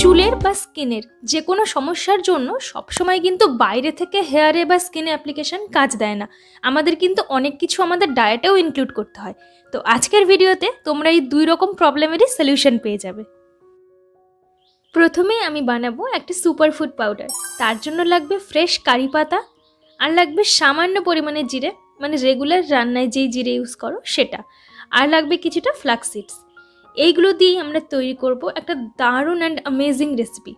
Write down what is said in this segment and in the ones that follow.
চুলের বা স্কিনের যে কোনো সমস্যার জন্য সবসময় কিন্তু বাইরে থেকে হেয়ারে বা স্কিনে অ্যাপ্লিকেশন কাজ দেয় না। আমাদের কিন্তু অনেক কিছু আমাদের ডায়েটেও ইনক্লুড করতে হয়। তো আজকের ভিডিওতে তোমরা এই দুই রকম প্রবলেমেরই সলিউশন পেয়ে যাবে। প্রথমেই আমি বানাবো একটা সুপারফুড পাউডার। তার জন্য লাগবে ফ্রেশ কারি পাতা, আর লাগবে সামান্য পরিমাণে জিরে, মানে রেগুলার রান্নায় যেই জিরে ইউজ করো সেটা, আর লাগবে কিছুটা ফ্লাক্স সিডস। এইগুলো দিয়েই আমরা তৈরি করব একটা দারুণ অ্যান্ড অ্যামেজিং রেসিপি।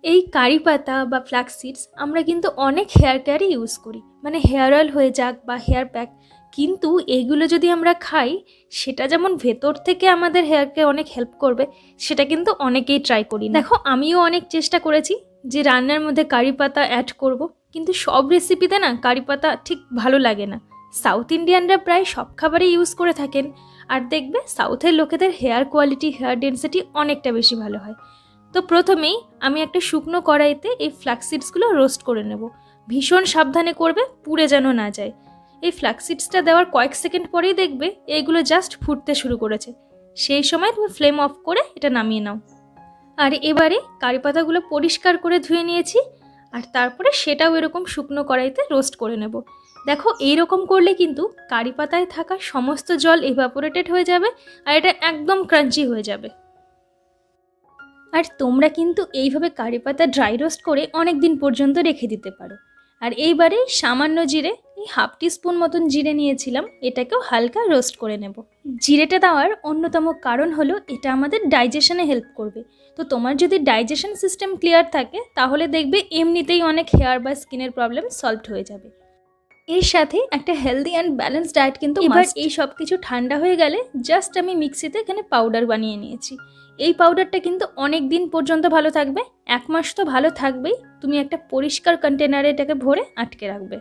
এই কারি পাতা বা ফ্লাক্স সিডস আমরা কিন্তু অনেক হেয়ার কেয়ারে ইউজ করি, মানে হেয়ার অয়েল হয়ে যাক বা হেয়ার প্যাক, কিন্তু এইগুলো যদি আমরা খাই সেটা যেমন ভেতর থেকে আমাদের হেয়ারকে অনেক হেল্প করবে, সেটা কিন্তু অনেকেই ট্রাই করি। দেখো, আমিও অনেক চেষ্টা করেছি যে রান্নার মধ্যে কারি পাতা অ্যাড করব, কিন্তু সব রেসিপিতে না কারি পাতা ঠিক ভালো লাগে না। সাউথ ইন্ডিয়ানরা প্রায় সব খাবারে ইউজ করে থাকেন, আর দেখবে সাউথের লোকেদের হেয়ার কোয়ালিটি, হেয়ার ডেন্সিটি অনেকটা বেশি ভালো হয়। তো প্রথমেই আমি একটা শুকনো কড়াইতে এই ফ্লাক্স সিডসগুলো রোস্ট করে নেব। ভীষণ সাবধানে করবে, পুড়ে যেন না যায়। এই ফ্লাক্স সিডসটা দেওয়ার কয়েক সেকেন্ড পরেই দেখবে এইগুলো জাস্ট ফুটতে শুরু করেছে। সেই সময় তুমি ফ্লেম অফ করে এটা নামিয়ে নাও। আর এবারে কারি পাতাগুলো পরিষ্কার করে ধুয়ে নিয়েছি, আর তারপরে সেটাও এরকম শুকনো কড়াইতে রোস্ট করে নেব। দেখো, এইরকম করলে কিন্তু কারি পাতায় থাকা সমস্ত জল ইভাপোরেটেড হয়ে যাবে, আর এটা একদম ক্রাঞ্চি হয়ে যাবে। আর তোমরা কিন্তু এইভাবে কারি পাতা ড্রাই রোস্ট করে অনেক দিন পর্যন্ত রেখে দিতে পারো। আর এইবারে সামান্য জিরে, এই হাফ টিস্পুন মতন জিরে নিয়েছিলাম, এটাকেও হালকা রোস্ট করে নেব। জিরেটা দেওয়ার অন্যতম কারণ হলো এটা আমাদের ডাইজেশনে হেল্প করবে। তো তোমার যদি ডাইজেশন সিস্টেম ক্লিয়ার থাকে তাহলে দেখবে এমনিতেই অনেক হেয়ার বা স্কিনের প্রবলেম সলভড হয়ে যাবে। এর সাথে একটা হেলদি অ্যান্ড ব্যালেন্স ডায়েট কিন্তু এবার এই সব কিছু ঠান্ডা হয়ে গেলে জাস্ট আমি মিক্সিতে এখানে পাউডার বানিয়ে নিয়েছি। এই পাউডারটা কিন্তু অনেক দিন পর্যন্ত ভালো থাকবে, 1 মাস তো ভালো থাকবেই। তুমি একটা পরিষ্কার কন্টেনারে এটাকে ভরে আটকে রাখবে।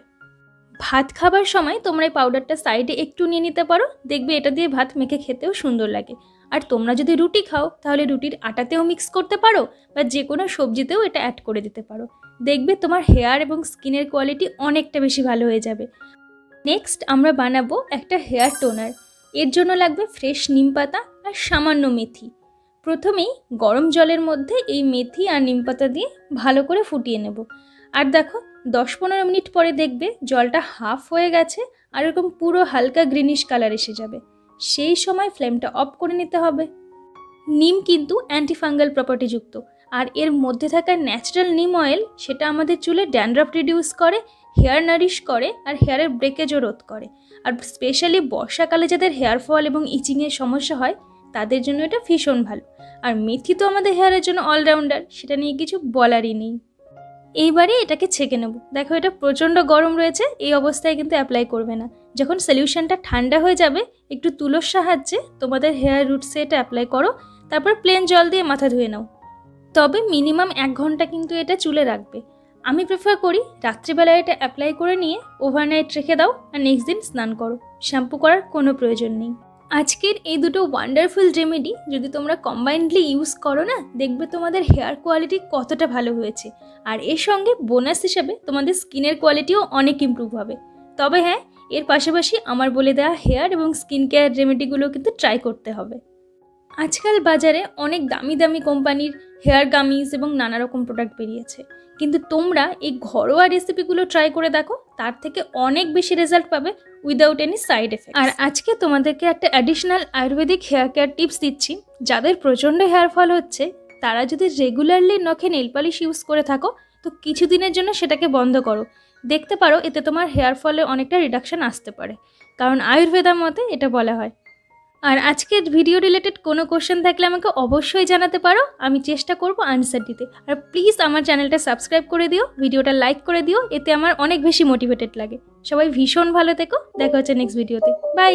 ভাত খাবার সময় তোমরা এই পাউডারটা সাইডে একটু নিয়ে নিতে পারো, দেখবে এটা দিয়ে ভাত মেখে খেতেও সুন্দর লাগে। আর তোমরা যদি রুটি খাও তাহলে রুটির আটাতেও মিক্স করতে পারো, বা যে কোনো সবজিতেও এটা অ্যাড করে দিতে পারো। দেখবে তোমার হেয়ার এবং স্কিনের কোয়ালিটি অনেকটা বেশি ভালো হয়ে যাবে। নেক্সট আমরা বানাবো একটা হেয়ার টোনার। এর জন্য লাগবে ফ্রেশ নিম পাতা আর সামান্য মেথি। প্রথমেই গরম জলের মধ্যে এই মেথি আর নিম পাতা দিয়ে ভালো করে ফুটিয়ে নেব। আর দেখো, 10-15 মিনিট পরে দেখবে জলটা হাফ হয়ে গেছে, আর এরকম পুরো হালকা গ্রিনিশ কালার এসে যাবে। সেই সময় ফ্লেমটা অফ করে নিতে হবে। নিম কিন্তু অ্যান্টিফাঙ্গাল প্রপার্টিযুক্ত, আর এর মধ্যে থাকা ন্যাচারাল নিম অয়েল সেটা আমাদের চুলে ড্যান্ড্রাফ রিডিউস করে, হেয়ার নারিশ করে, আর হেয়ারের ব্রেকেজও রোধ করে। আর স্পেশালি বর্ষাকালে যাদের হেয়ার ফল এবং ইচিংয়ের সমস্যা হয় তাদের জন্য এটা ভীষণ ভালো। আর মেথি তো আমাদের হেয়ারের জন্য অলরাউন্ডার, সেটা নিয়ে কিছু বলারই নেই। এইবারে এটাকে ছেঁকে নেব। দেখো, এটা প্রচণ্ড গরম রয়েছে, এই অবস্থায় কিন্তু অ্যাপ্লাই করবে না। যখন সলিউশনটা ঠান্ডা হয়ে যাবে একটু তুলোর সাহায্যে তোমাদের হেয়ার রুটসে এটা অ্যাপ্লাই করো, তারপর প্লেন জল দিয়ে মাথা ধুয়ে নাও। তবে মিনিমাম 1 ঘন্টা কিন্তু এটা চুলে রাখবে। আমি প্রেফার করি রাত্রিবেলায় এটা অ্যাপ্লাই করে নিয়ে ওভারনাইট রেখে দাও, আর নেক্সট দিন স্নান করো। শ্যাম্পু করার কোনো প্রয়োজন নেই। আজকের এই দুটো ওয়ান্ডারফুল রেমেডি যদি তোমরা কম্বাইন্ডলি ইউজ করো না, দেখবে তোমাদের হেয়ার কোয়ালিটি কতটা ভালো হয়েছে। আর এর সঙ্গে বোনাস হিসেবে তোমাদের স্কিনের কোয়ালিটিও অনেক ইমপ্রুভ হবে। তবে হ্যাঁ, এর পাশাপাশি আমার বলে দেওয়া হেয়ার এবং স্কিন কেয়ার রেমেডিগুলো কিন্তু ট্রাই করতে হবে। আজকাল বাজারে অনেক দামি দামি কোম্পানির হেয়ার গামিজ এবং নানা রকম প্রোডাক্ট বেরিয়েছে, কিন্তু তোমরা এই ঘরোয়া রেসিপিগুলো ট্রাই করে দেখো, তার থেকে অনেক বেশি রেজাল্ট পাবে উইদাউট এনি সাইড এফেক্ট। আর আজকে তোমাদেরকে একটা additional Ayurvedic hair care tips দিচ্ছি। যাদের প্রচণ্ড হেয়ার ফল হচ্ছে তারা যদি রেগুলারলি নখে নেল পালিশ ইউজ করে থাকো তো কিছুদিনের জন্য সেটাকে বন্ধ করো। দেখতে পারো এতে তোমার হেয়ার ফলে অনেকটা রিডাকশন আসতে পারে, কারণ আয়ুর্বেদার মতে এটা বলা হয়। আর আজকের ভিডিও রিলেটেড কোনো কোশ্চেন থাকলে আমাকে অবশ্যই জানাতে পারো, আমি চেষ্টা করব আনসার দিতে। আর প্লিজ আমার চ্যানেলটা সাবস্ক্রাইব করে দিও, ভিডিওটা লাইক করে দিও, এতে আমার অনেক বেশি মোটিভেটেড লাগে। সবাই ভীষণ ভালো থেকো, দেখা হচ্ছে নেক্সট ভিডিওতে। বাই।